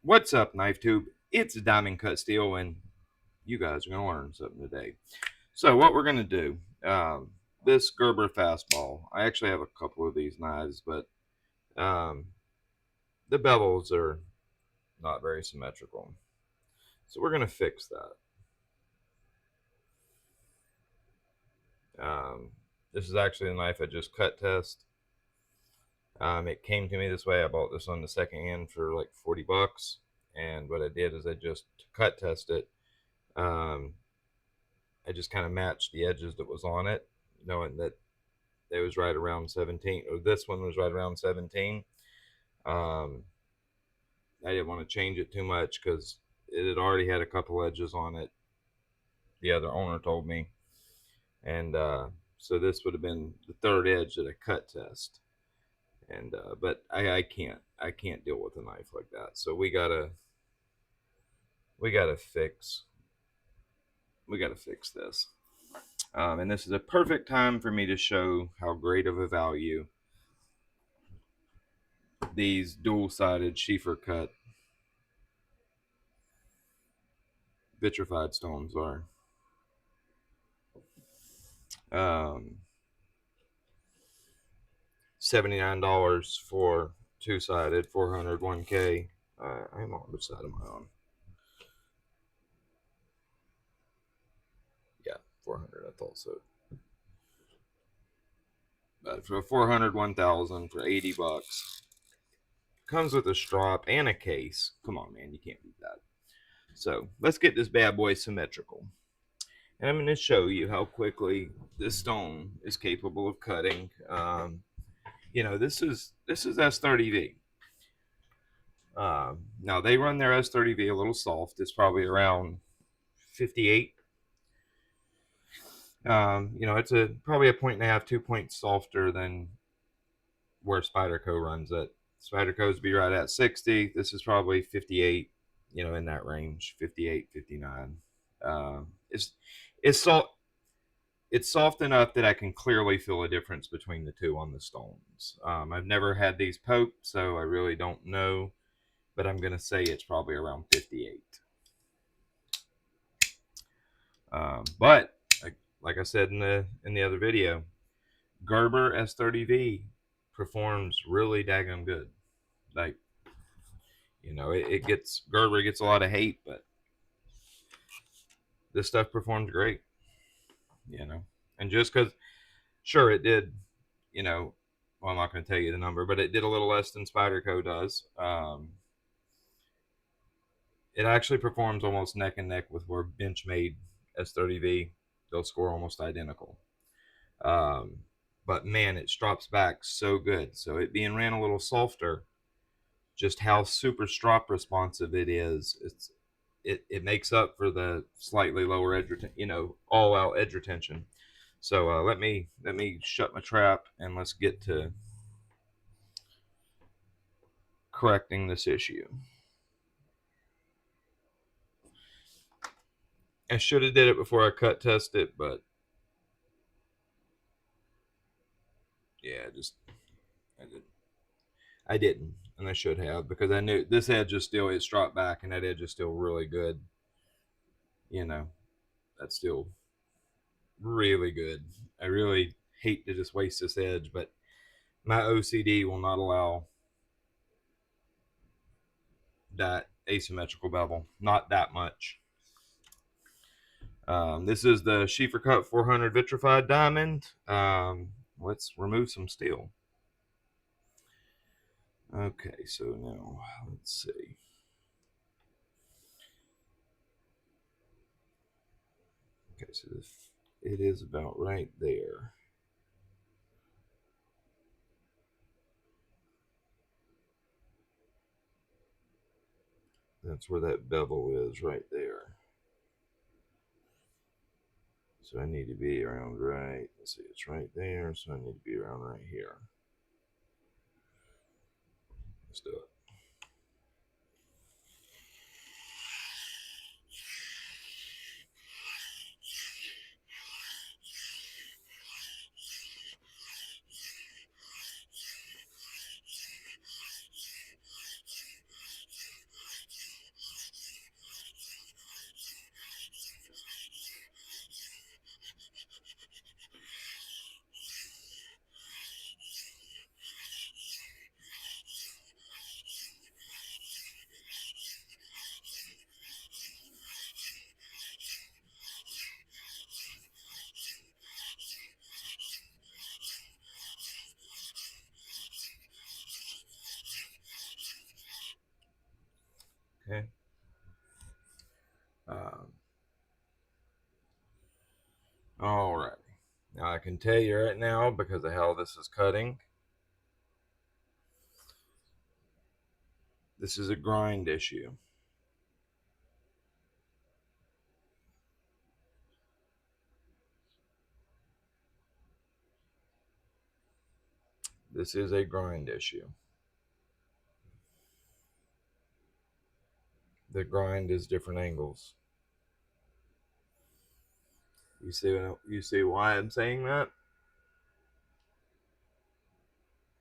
What's up, Knife Tube? It's Diamond Cut Steel, and you guys are going to learn something today. So, what we're going to do, this Gerber Fastball, I actually have a couple of these knives, but um, the bevels are not very symmetrical. So, we're going to fix that. This is actually a knife I just cut test. It came to me this way. I bought this on the second hand for like 40 bucks. And what I did is I just cut test it. I just kind of matched the edges that was on it, knowing that it was right around 17, or this one was right around 17. Um, I didn't want to change it too much because it had already had a couple edges on it, the other owner told me. And so this would have been the third edge that I cut test. And but I can't deal with a knife like that. So we gotta fix this. And this is a perfect time for me to show how great of a value these dual-sided Cheefarcuut vitrified stones are. Um, $79 for two-sided, 400 1K. I'm on which side am I on? Yeah, 400. I thought so. But for 400, 1,000 for 80 bucks. Comes with a strap and a case. Come on, man, you can't beat that. So let's get this bad boy symmetrical. And I'm going to show you how quickly this stone is capable of cutting. This is S30V. Now they run their S30V a little soft. It's probably around 58. It's probably a point and a half, 2 points softer than where Spyderco runs it. Spyderco's be right at 60. This is probably 58. In that range, 58, 59. It's soft. It's soft enough that I can clearly feel a difference between the two on the stones. I've never had these poked, so I really don't know, but I'm gonna say it's probably around 58. But like I said in the other video, Gerber S30V performs really daggum good. Like, it gets Gerber gets a lot of hate, but this stuff performs great. And just because, sure, it did, well, I'm not going to tell you the number, but it did a little less than Spyderco does. It actually performs almost neck and neck with where Benchmade S30V. They'll score almost identical. But man, it drops back so good. So it being ran a little softer, just how super strop responsive it is, it makes up for the slightly lower edge, all out edge retention. So let me shut my trap and let's get to correcting this issue. I should have did it before I cut test it, but yeah, I didn't, and I should have, because I knew this edge is still, it's dropped back, and that edge is still really good. That's still really good. I really hate to just waste this edge, but my OCD will not allow that asymmetrical bevel. Not that much. This is the Cheefarcuut 400 vitrified diamond. Let's remove some steel. Okay, so now let's see. Okay, so it is about right there. That's where that bevel is, right there. So I need to be around right, let's see, it's right there, so I need to be around right here. Let's do it. Okay. Um, all right. Now I can tell you right now, because of how this is cutting, this is a grind issue. This is a grind issue. The grind is different angles. You see why I'm saying that?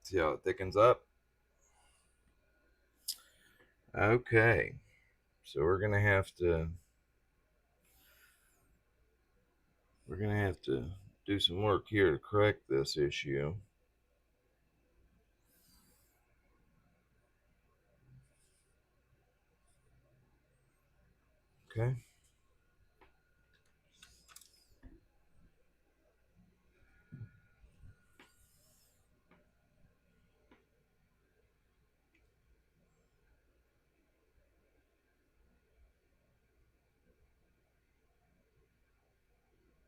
See how it thickens up? Okay. So we're gonna have to do some work here to correct this issue. Okay.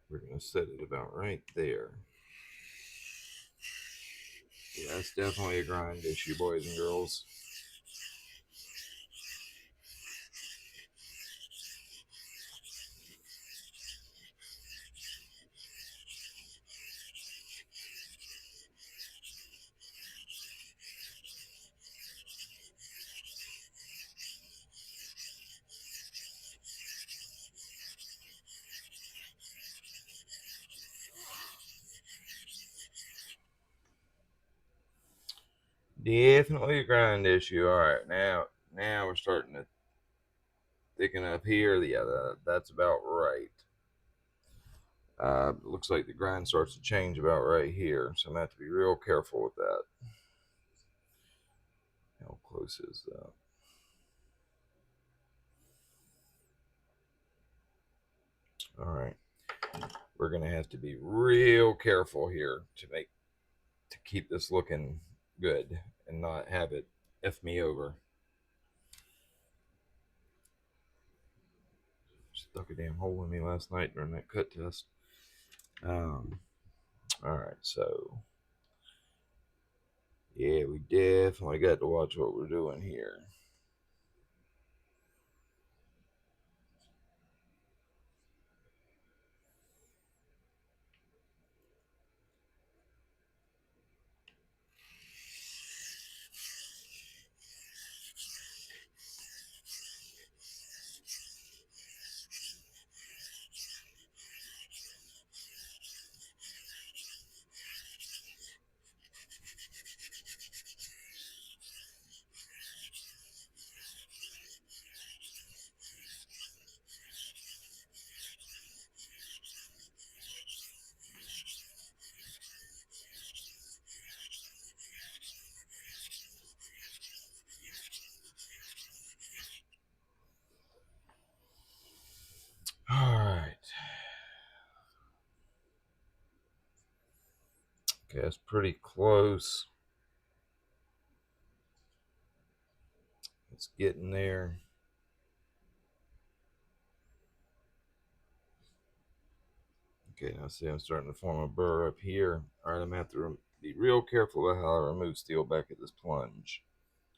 We're gonna set it about right there. Yeah, that's definitely a grind issue, boys and girls. Definitely a grind issue. All right, now we're starting to thicken up here. Yeah, that's about right. Looks like the grind starts to change about right here, so I'm gonna have to be real careful with that. How close is that? All right, we're gonna have to be real careful here to keep this looking good and not have it F me over. Stuck a damn hole in me last night during that cut test. All right, so yeah, we definitely got to watch what we're doing here. All right. Okay, that's pretty close. It's getting there. Okay, now see I'm starting to form a burr up here. All right, I'm going to have to be real careful about how I remove steel back at this plunge,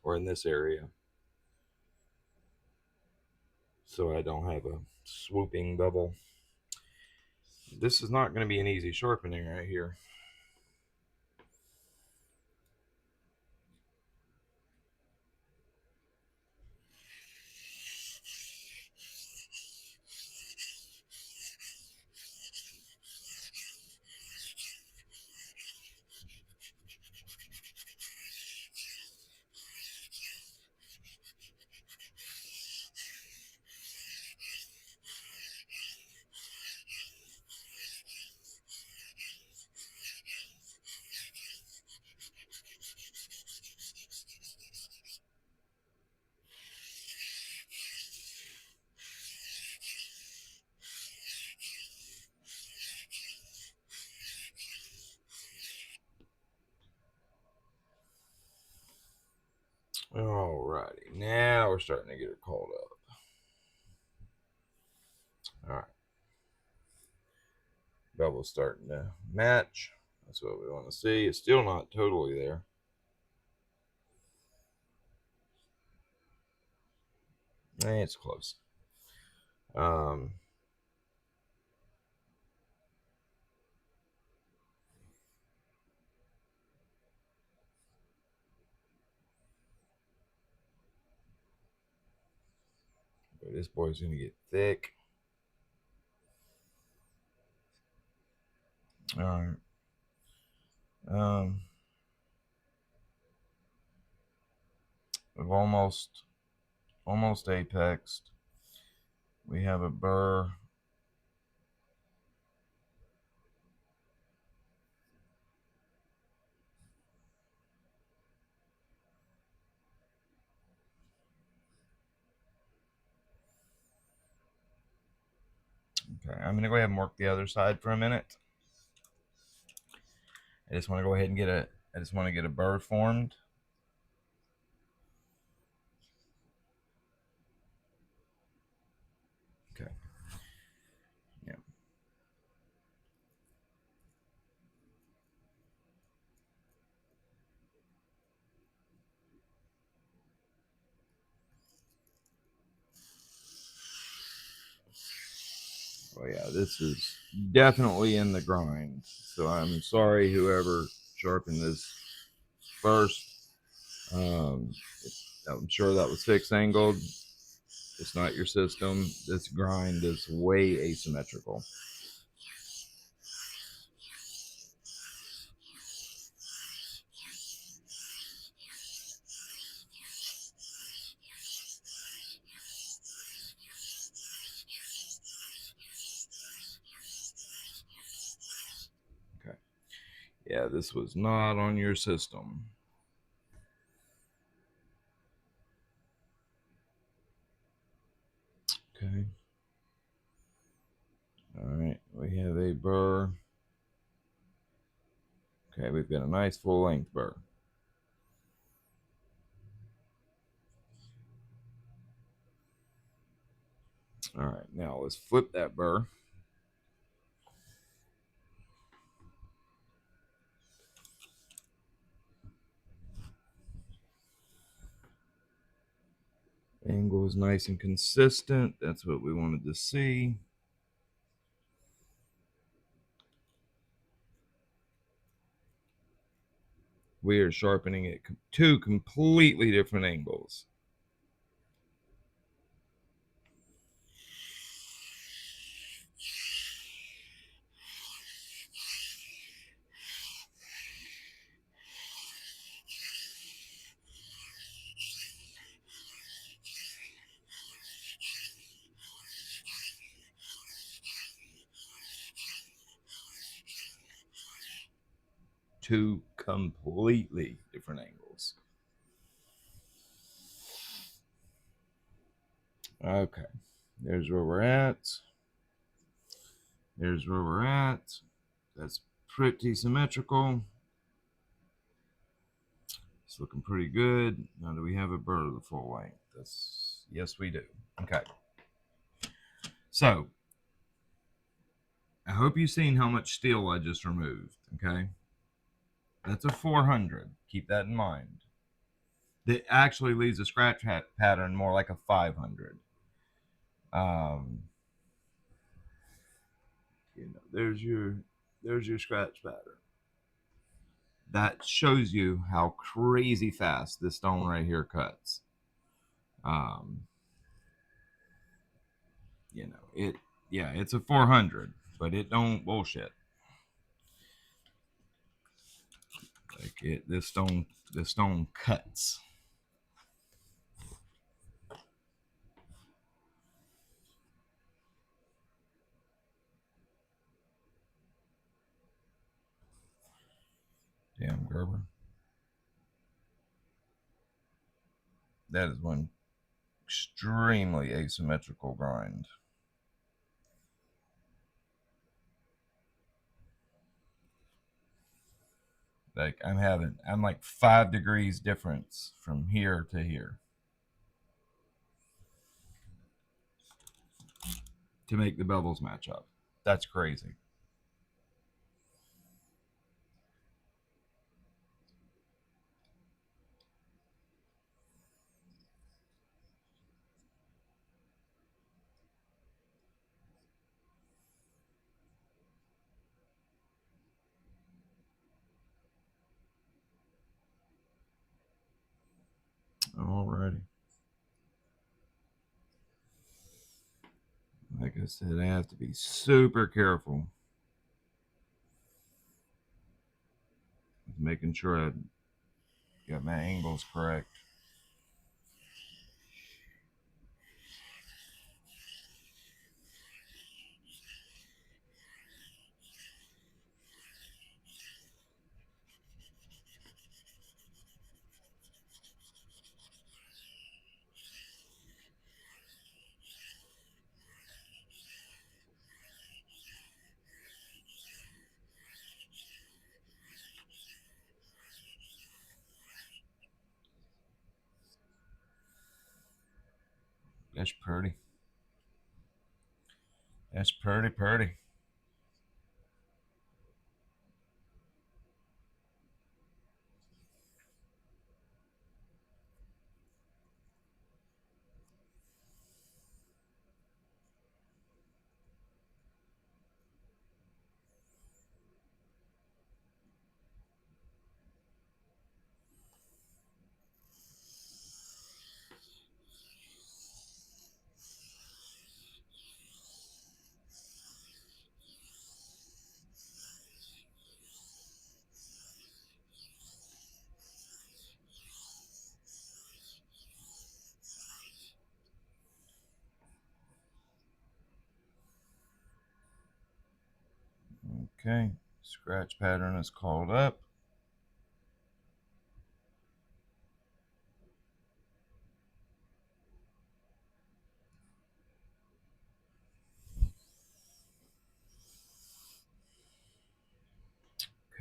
or in this area, so I don't have a swooping bevel. This is not going to be an easy sharpening right here. Alrighty, now we're starting to get her called up. All right, bevel's starting to match. That's what we want to see. It's still not totally there. It's close. This boy's gonna get thick. All right. We've almost apexed. We have a burr. Okay, I'm gonna go ahead and work the other side for a minute. I just want to go ahead and get a burr formed. Okay. Yeah. Oh yeah, this is definitely in the grind. So I'm sorry whoever sharpened this first. I'm sure that was fixed angled. It's not your system. This grind is way asymmetrical. Okay. Yeah, this was not on your system. Okay. All right, we have a burr. Okay, we've got a nice full length burr. All right, now let's flip that burr. Angle is nice and consistent. That's what we wanted to see. We are sharpening at two completely different angles. Two completely different angles. Okay, there's where we're at. There's where we're at. That's pretty symmetrical. It's looking pretty good. Now, do we have a burr the full length? Yes, we do. Okay. So, I hope you've seen how much steel I just removed. Okay. That's a 400. Keep that in mind. That actually leaves a scratch pattern more like a 500. There's your scratch pattern. That shows you how crazy fast this stone right here cuts. It's a 400, but it don't bullshit. This stone cuts. Damn, Gerber. That is one extremely asymmetrical grind. Like I'm like 5 degrees difference from here to here. to make the bevels match up. That's crazy. Alrighty. Like I said, I have to be super careful with making sure I got my angles correct. That's pretty. That's pretty, pretty. Okay, scratch pattern is called up.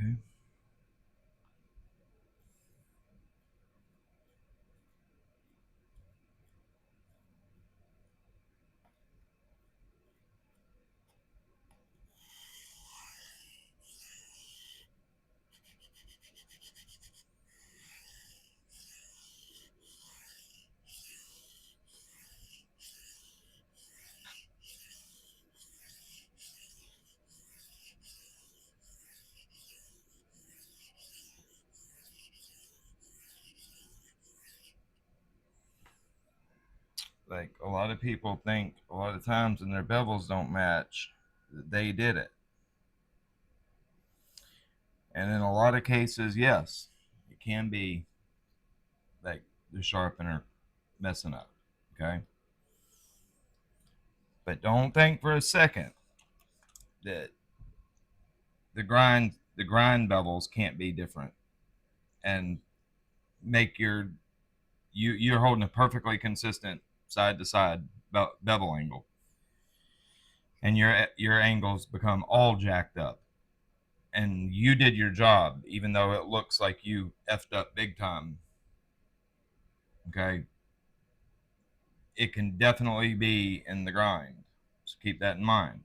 Okay. Like a lot of people think a lot of times when their bevels don't match, they did it. And in a lot of cases, yes, it can be like the sharpener messing up. Okay. But don't think for a second that the grind bevels can't be different and make you're holding a perfectly consistent side to side bevel angle, and your angles become all jacked up, and you did your job even though it looks like you effed up big time. Okay, it can definitely be in the grind, so keep that in mind.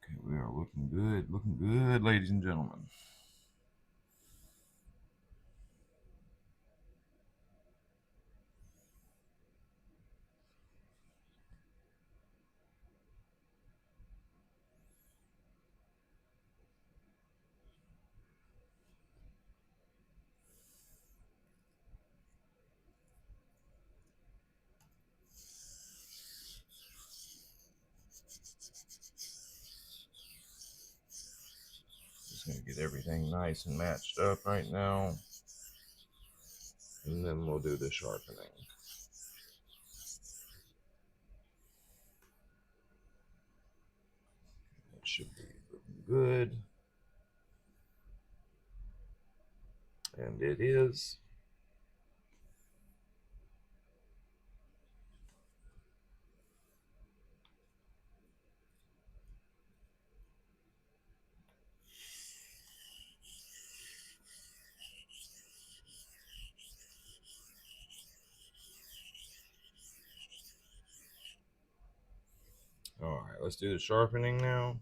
Okay, we are looking good, ladies and gentlemen. Just gonna get everything nice and matched up right now. And then we'll do the sharpening. It should be looking good. And it is. All right, let's do the sharpening now.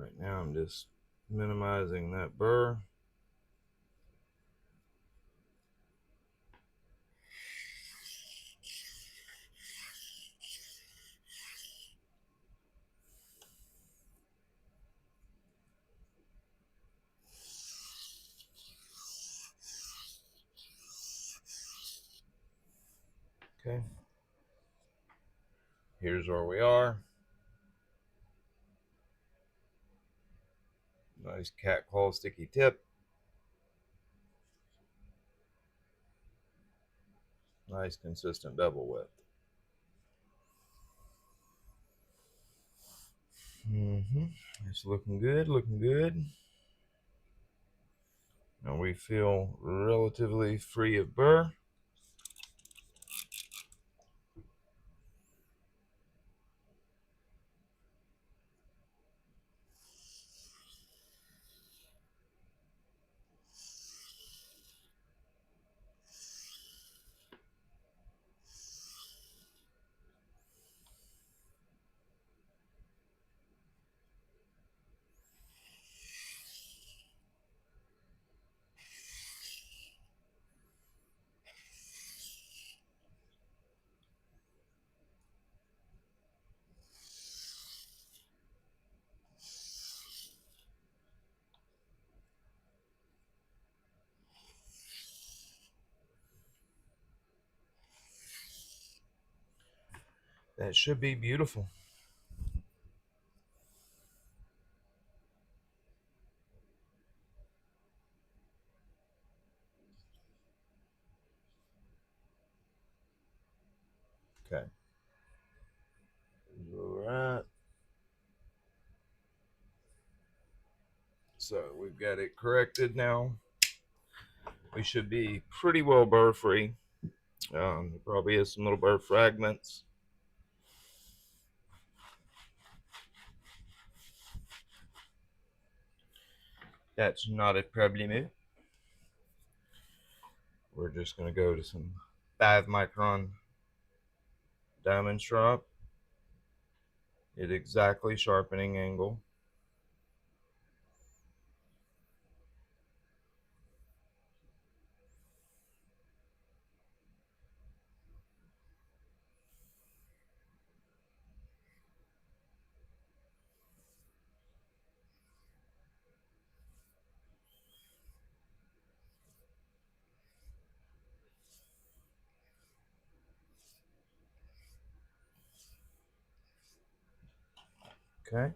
Right now I'm just minimizing that burr. Okay. Here's where we are. Nice cat claw sticky tip. Nice consistent bevel width. It's looking good, looking good. Now we feel relatively free of burr. That should be beautiful. Okay. All right. So we've got it corrected now. We should be pretty well burr free. There probably is some little burr fragments. That's not a problem. We're just going to go to some 5-micron diamond strop at exactly sharpening angle. Okay.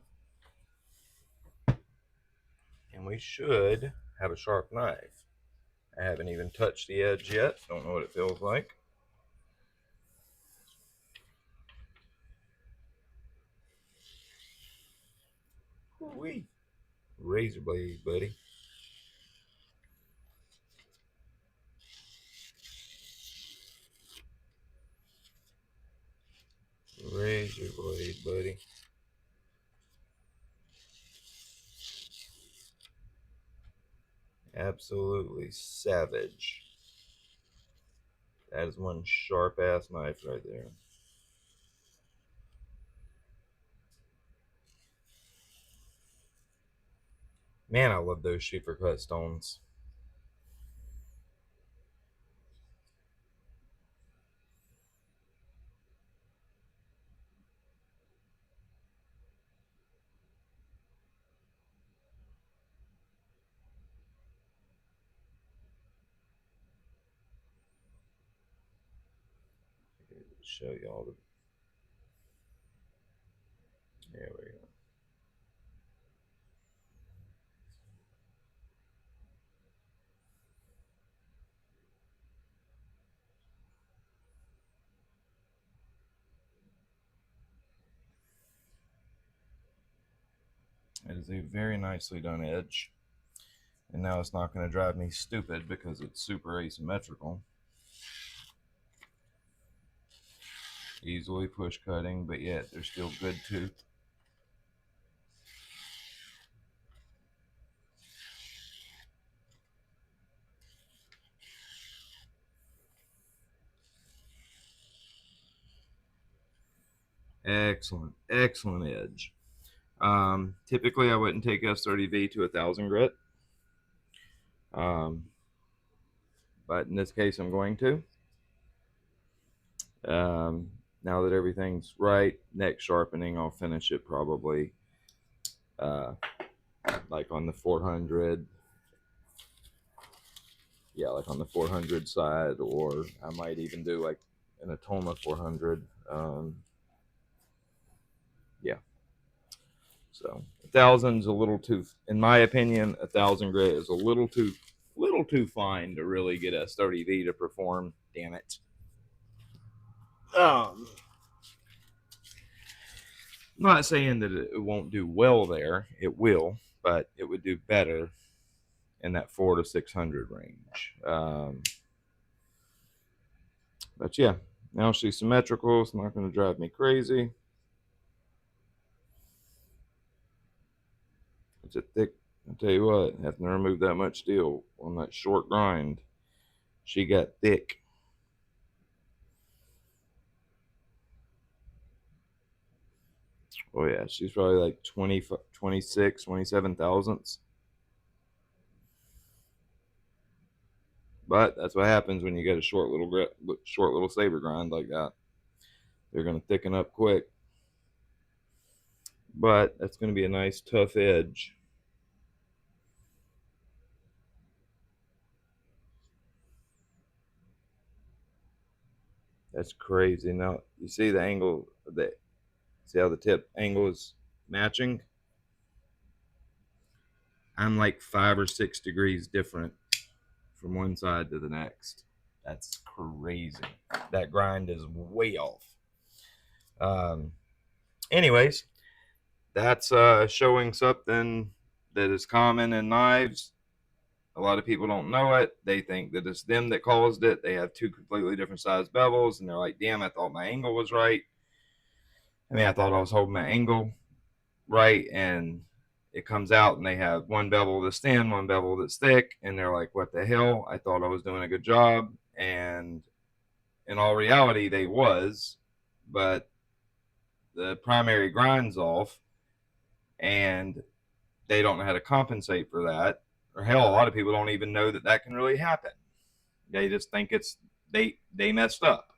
And we should have a sharp knife. I haven't even touched the edge yet. Don't know what it feels like. Woo-wee. Razor blade, buddy. Razor blade, buddy. Absolutely savage. That is one sharp ass knife right there. Man, I love those Cheefarcuut stones. Show y'all the. There we go. It is a very nicely done edge. And now it's not going to drive me stupid because it's super asymmetrical. Easily push cutting, but yet there's still good tooth. Excellent, excellent edge. Typically, I wouldn't take S30V to 1,000 grit. But in this case, I'm going to. Now that everything's right, next sharpening, I'll finish it probably like on the 400. Yeah, like on the 400 side, or I might even do like an Atoma 400. Yeah. So 1,000's a little too, in my opinion, 1,000 grit is a little too fine to really get S30V to perform. Damn it. I'm not saying that it won't do well there. It will, but it would do better in that 400 to 600 range. But yeah, now she's symmetrical. It's not going to drive me crazy. It's a thick. I'll tell you what, having to remove that much steel on that short grind, she got thick. Oh yeah, she's probably like 20, 26, 27 thousandths. But that's what happens when you get a short little saber grind like that. They're going to thicken up quick. But that's going to be a nice tough edge. That's crazy. Now you see the angle of the, see how the tip angle is matching? I'm like 5 or 6 degrees different from one side to the next. That's crazy. That grind is way off. Um, anyways, that's showing something that is common in knives. A lot of people don't know it. They think that it's them that caused it. They have two completely different size bevels, and they're like, damn, I thought my angle was right. I mean, I thought I was holding my angle right, and it comes out and they have one bevel that's thin, one bevel that's thick, and they're like, what the hell? I thought I was doing a good job. And in all reality, they was, but the primary grind's off, and they don't know how to compensate for that. Or hell, a lot of people don't even know that that can really happen. They just think it's they messed up.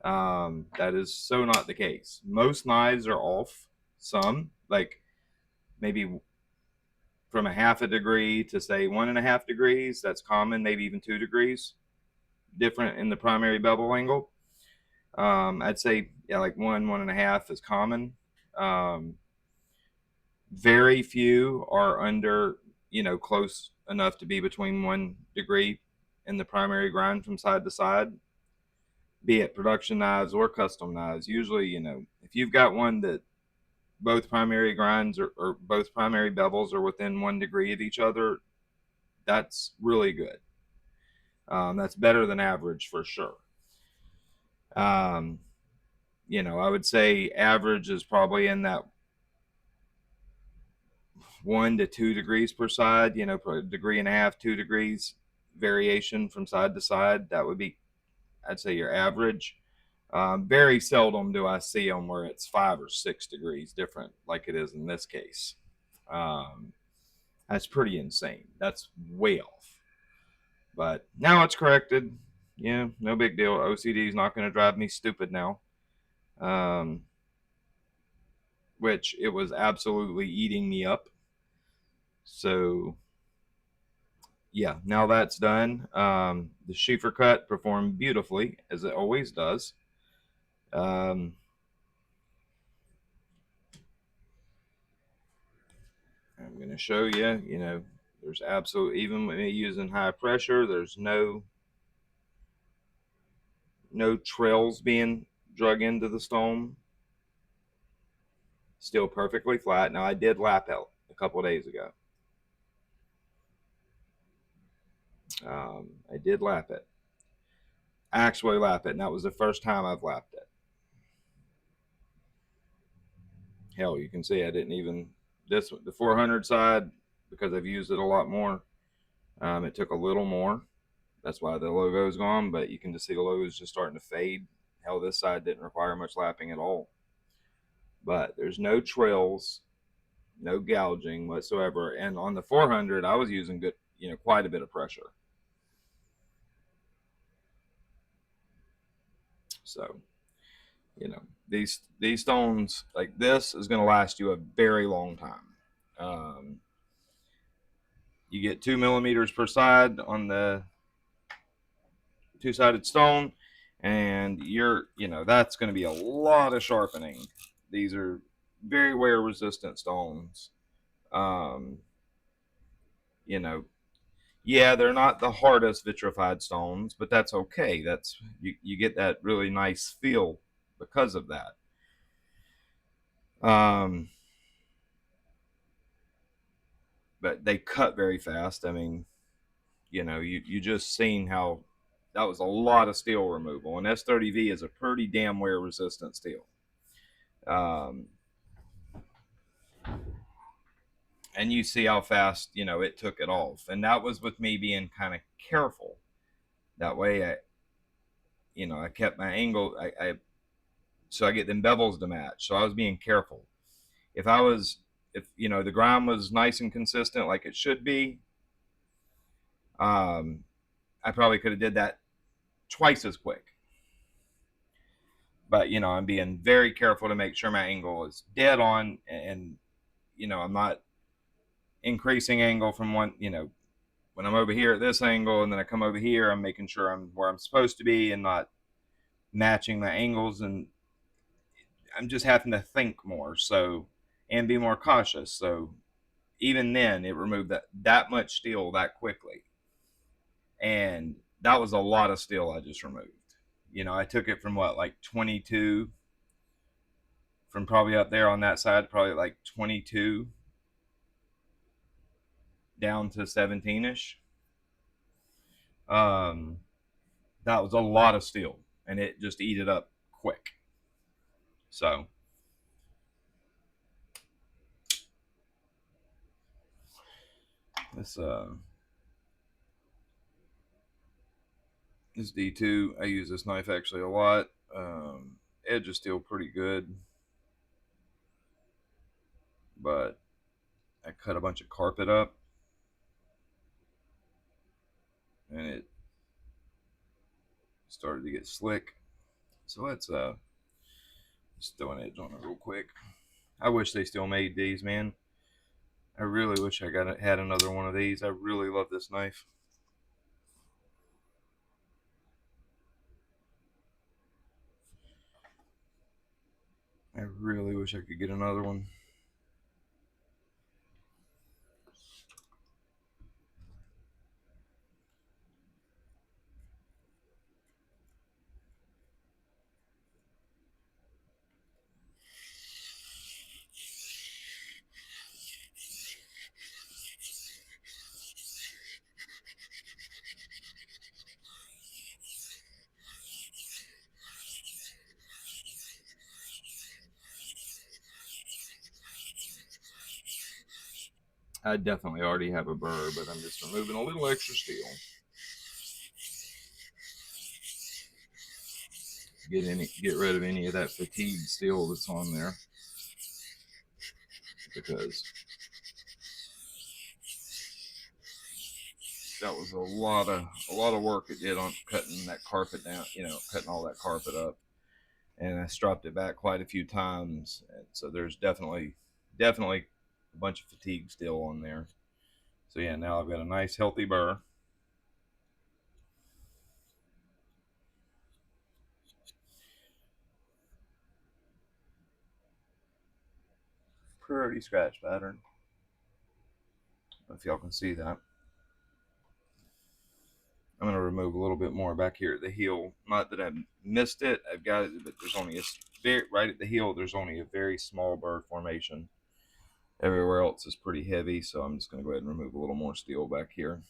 That is so not the case. Most knives are off. Some, like maybe from a half a degree to say 1.5 degrees. That's common. Maybe even 2 degrees different in the primary bevel angle. I'd say yeah, like 1.5 is common. Very few are under, close enough to be between 1 degree in the primary grind from side to side, be it production knives or custom knives. Usually, if you've got one that both primary grinds or both primary bevels are within 1 degree of each other, that's really good. That's better than average for sure. I would say average is probably in that 1 to 2 degrees per side, a degree and a half, 2 degrees variation from side to side. That would be, I'd say, your average. Very seldom do I see them where it's 5 or 6 degrees different, like it is in this case. Um, That's pretty insane. That's way off. But now it's corrected. Yeah, no big deal. OCD is not going to drive me stupid now. Which it was absolutely eating me up. So yeah, now that's done. The Cheefarcuut performed beautifully, as it always does. I'm going to show you, there's absolutely, even with me using high pressure, there's no trails being drug into the stone. Still perfectly flat. Now I did lap it a couple of days ago. I did lap it. Actually lap it, and that was the first time I've lapped it. Hell, you can see I didn't even, the 400 side, because I've used it a lot more, it took a little more. That's why the logo's gone, but you can just see the logo's just starting to fade. Hell, this side didn't require much lapping at all. But there's no trails, no gouging whatsoever. And on the 400, I was using good, quite a bit of pressure. So, these stones like this is going to last you a very long time. You get 2 millimeters per side on the two-sided stone, and that's going to be a lot of sharpening. These are very wear resistant stones. um yeah, they're not the hardest vitrified stones, but that's okay. That's you get that really nice feel because of that. But they cut very fast. I mean, you just seen how that was a lot of steel removal, and S30V is a pretty damn wear resistant steel. And you see how fast it took it off, and that was with me being kind of careful. That way I kept my angle. So I get them bevels to match. So I was being careful. If the grind was nice and consistent like it should be, I probably could have did that twice as quick. But I'm being very careful to make sure my angle is dead on, and I'm not increasing angle from one. When I'm over here at this angle and then I come over here, I'm making sure I'm where I'm supposed to be and not matching my angles, and I'm just having to think more and be more cautious. So even then, it removed that much steel that quickly, and that was a lot of steel I just removed. I took it from like 22, from probably up there on that side, probably like 22 down to 17ish. That was a lot of steel, and it just ate it up quick. So this D2, I use this knife actually a lot. Edge is still pretty good, but I cut a bunch of carpet up, and it started to get slick. So let's just throw an edge on it real quick. I wish they still made these, man. I really wish I had another one of these. I really love this knife. I really wish I could get another one. I definitely already have a burr, but I'm just removing a little extra steel. Get rid of any of that fatigue steel that's on there, because that was a lot of work it did on cutting that carpet down, cutting all that carpet up. And I stropped it back quite a few times. And so there's definitely a bunch of fatigue still on there. So yeah, now I've got a nice healthy burr. Pretty scratch pattern. I don't know if y'all can see that. I'm going to remove a little bit more back here at the heel. Not that I've missed it. I've got it, but there's only right at the heel, there's only a very small burr formation. Everywhere else is pretty heavy, so I'm just going to go ahead and remove a little more steel back here.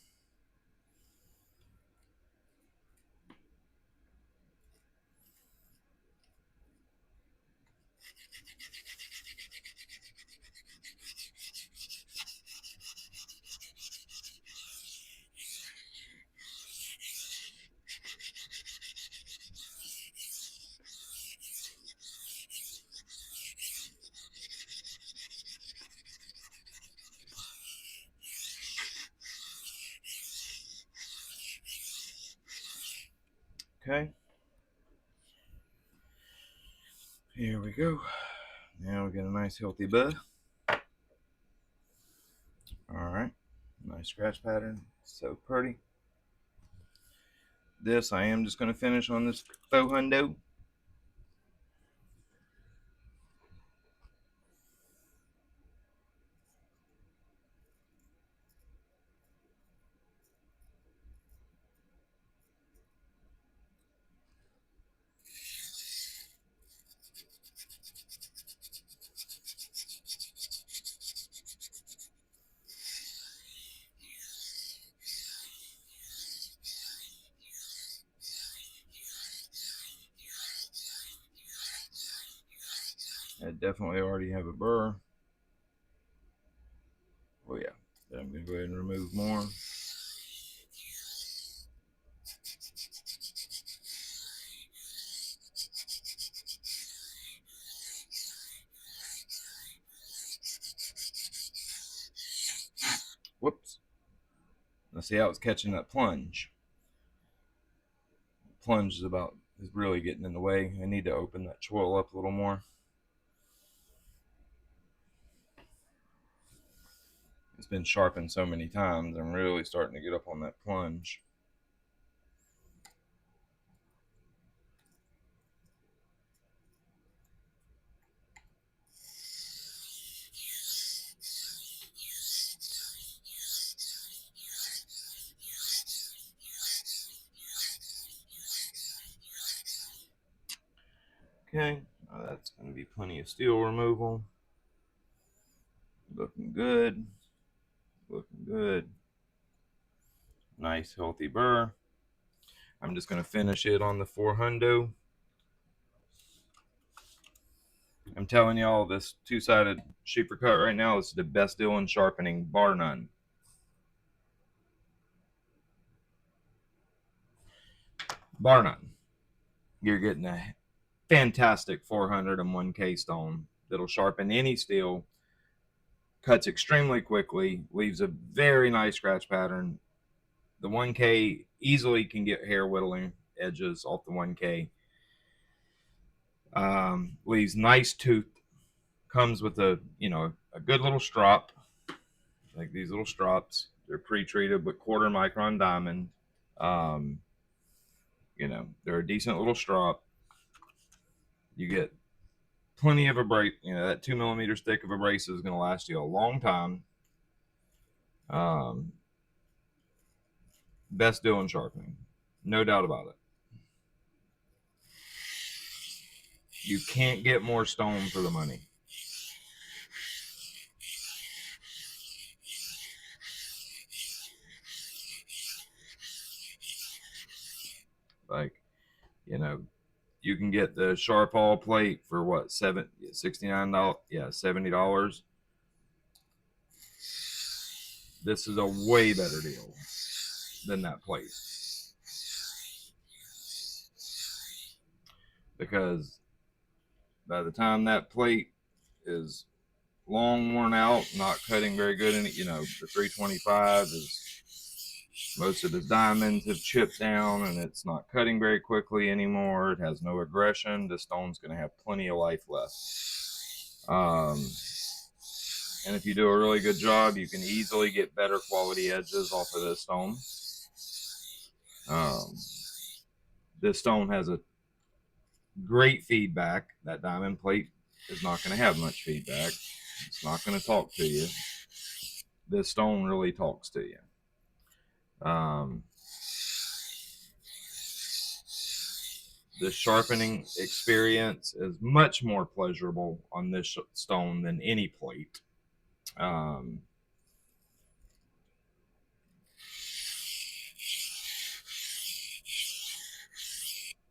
Okay. Here we go. Now we get a nice healthy bud. Alright. Nice scratch pattern. So pretty. This I am just going to finish on this faux hundo. I definitely already have a burr. Oh yeah. Then I'm going to go ahead and remove more. Whoops. Let's see how it's catching that plunge. Plunge is really getting in the way. I need to open that choil up a little more. It's been sharpened so many times, I'm really starting to get up on that plunge. Okay, that's going to be plenty of steel removal. Looking good. Looking good. Nice healthy burr. I'm just going to finish it on the 400. I'm telling y'all, this two-sided Cheefarcuut right now is the best deal in sharpening, bar none. Bar none. You're getting a fantastic 400 and 1K stone that'll sharpen any steel, cuts extremely quickly, leaves a very nice scratch pattern. The 1K easily can get hair whittling edges off the 1K. Leaves nice tooth. Comes with a good little strop, like these little strops. They're pre-treated with quarter micron diamond. They're a decent little strop. You get plenty of abrasive. That 2 millimeter stick of abrasive is going to last you a long time. Best deal in sharpening, no doubt about it. You can't get more stone for the money. Like, you can get the Sharpall plate for what, $69? Yeah, $70. This is a way better deal than that plate, because by the time that plate is long worn out, not cutting very good in it, the 325 is Most of the diamonds have chipped down and it's not cutting very quickly anymore. It has no aggression. The stone's going to have plenty of life left. And if you do a really good job, you can easily get better quality edges off of this stone. This stone has a great feedback. That diamond plate is not going to have much feedback. It's not going to talk to you. This stone really talks to you. The sharpening experience is much more pleasurable on this stone than any plate.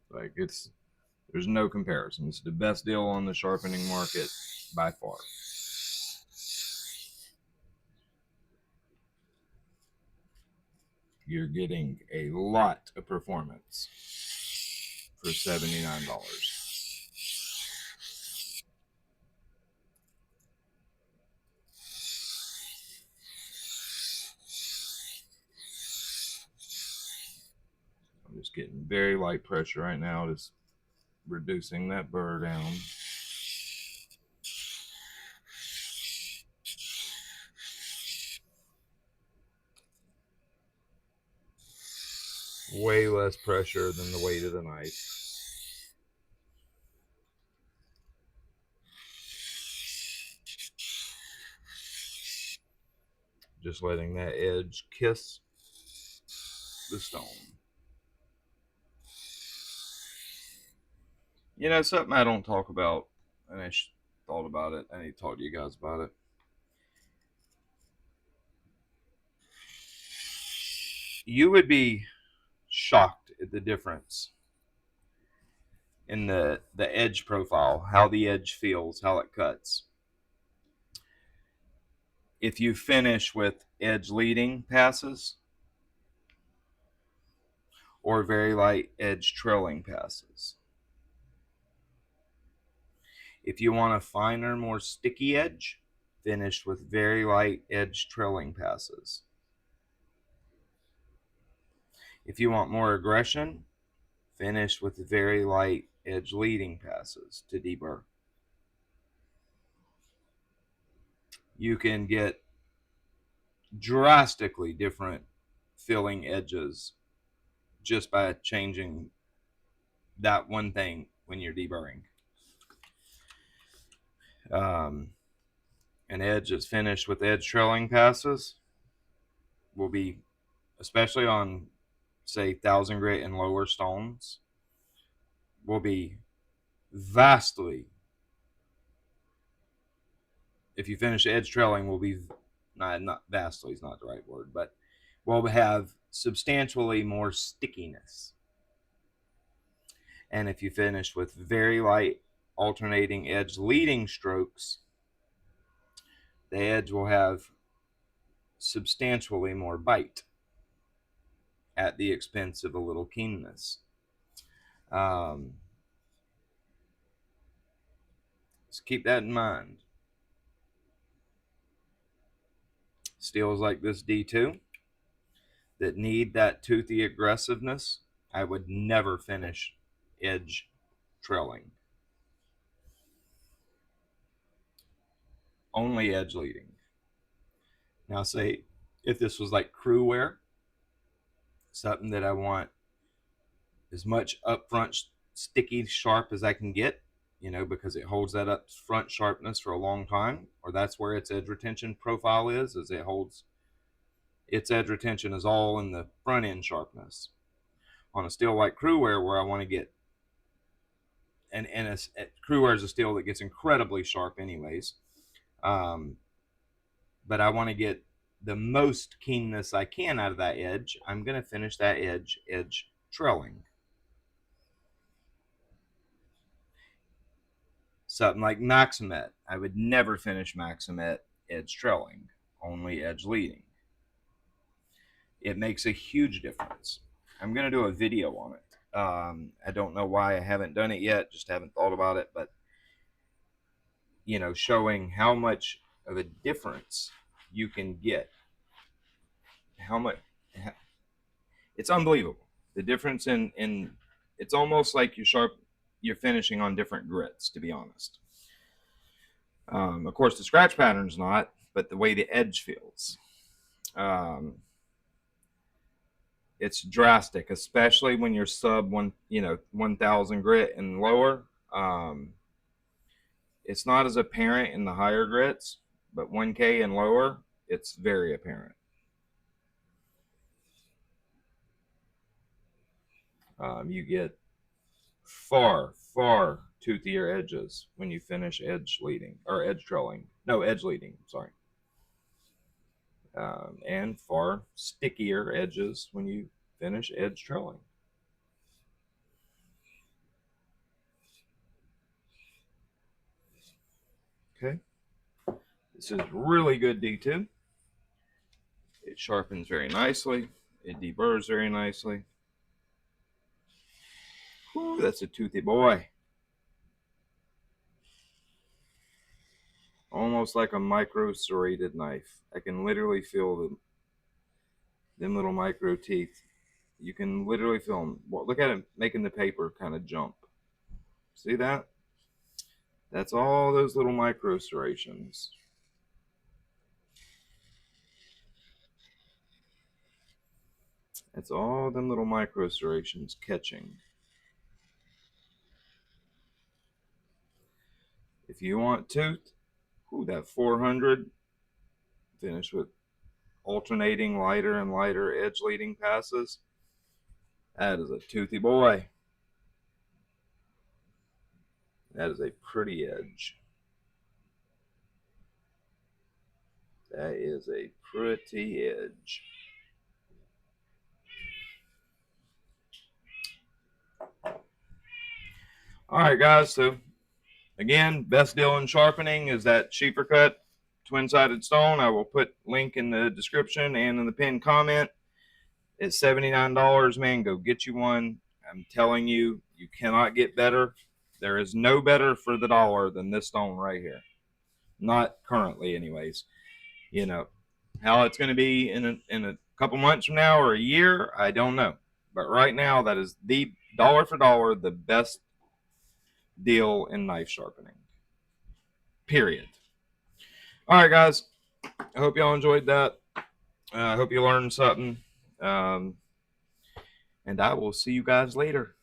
Like there's no comparison. It's the best deal on the sharpening market by far. You're getting a lot of performance for $79. I'm just getting very light pressure right now, just reducing that burr down. Way less pressure than the weight of the knife. Just letting that edge kiss the stone. You know, something I don't talk about, and I thought about it. I need to talk to you guys about it. You would be shocked at the difference in the edge profile, how the edge feels, how it cuts. If you finish with edge leading passes or very light edge trailing passes. If you want a finer, more sticky edge, finish with very light edge trailing passes. If you want more aggression, finish with very light edge leading passes to deburr. You can get drastically different filling edges just by changing that one thing when you're deburring. An edge that's finished with edge trailing passes will be, especially on, say, 1,000 grit and lower stones, will be vastly, if you finish edge trailing, will be, not vastly is not the right word, but will have substantially more stickiness. And if you finish with very light alternating edge leading strokes, the edge will have substantially more bite at the expense of a little keenness. Just keep that in mind. Steels like this D2 that need that toothy aggressiveness, I would never finish edge trailing. Only edge leading. Now, say if this was like crew wear, something that I want as much upfront sticky sharp as I can get, you know, because it holds that up front sharpness for a long time, or that's where its edge retention profile is it holds its edge retention is all in the front end sharpness. On a steel like crew wear, where I want to get, and crew wear is a steel that gets incredibly sharp anyways, but I want to get the most keenness I can out of that edge. I'm going to finish that edge trailing. Something like Maximet, I would never finish Maximet edge trailing, only edge leading. It makes a huge difference. I'm going to do a video on it. I don't know why I haven't done it yet, just haven't thought about it, but you know, showing how much of a difference you can get. How much It's unbelievable. The difference in it's almost like you're finishing on different grits, to be honest. Of course, the scratch pattern's not, but the way the edge feels. It's drastic, especially when you're sub 1,000 grit and lower. It's not as apparent in the higher grits, but 1K and lower, it's very apparent. You get far toothier edges when you finish edge leading or edge trolling. No, edge leading. Sorry. And far stickier edges when you finish edge trolling. Okay. This is really good D2. It sharpens very nicely. It deburrs very nicely. Whew, that's a toothy boy. Almost like a micro serrated knife. I can literally feel them little micro teeth. You can literally feel them. Well, look at it making the paper kind of jump. See that? That's all those little micro serrations. That's all them little micro serrations catching. If you want tooth, that 400, finish with alternating lighter and lighter edge leading passes. That is a toothy boy. That is a pretty edge. That is a pretty edge. All right, guys. So again, best deal in sharpening is that Cheefarcuut twin-sided stone. I will put link in the description and in the pinned comment. It's $79, man. Go get you one. I'm telling you, you cannot get better. There is no better for the dollar than this stone right here. Not currently, anyways. You know, how it's going to be in a couple months from now or a year, I don't know. But right now, that is the dollar for dollar, the best deal in knife sharpening. Period. All right, guys. I hope y'all enjoyed that. I hope you learned something. And I will see you guys later.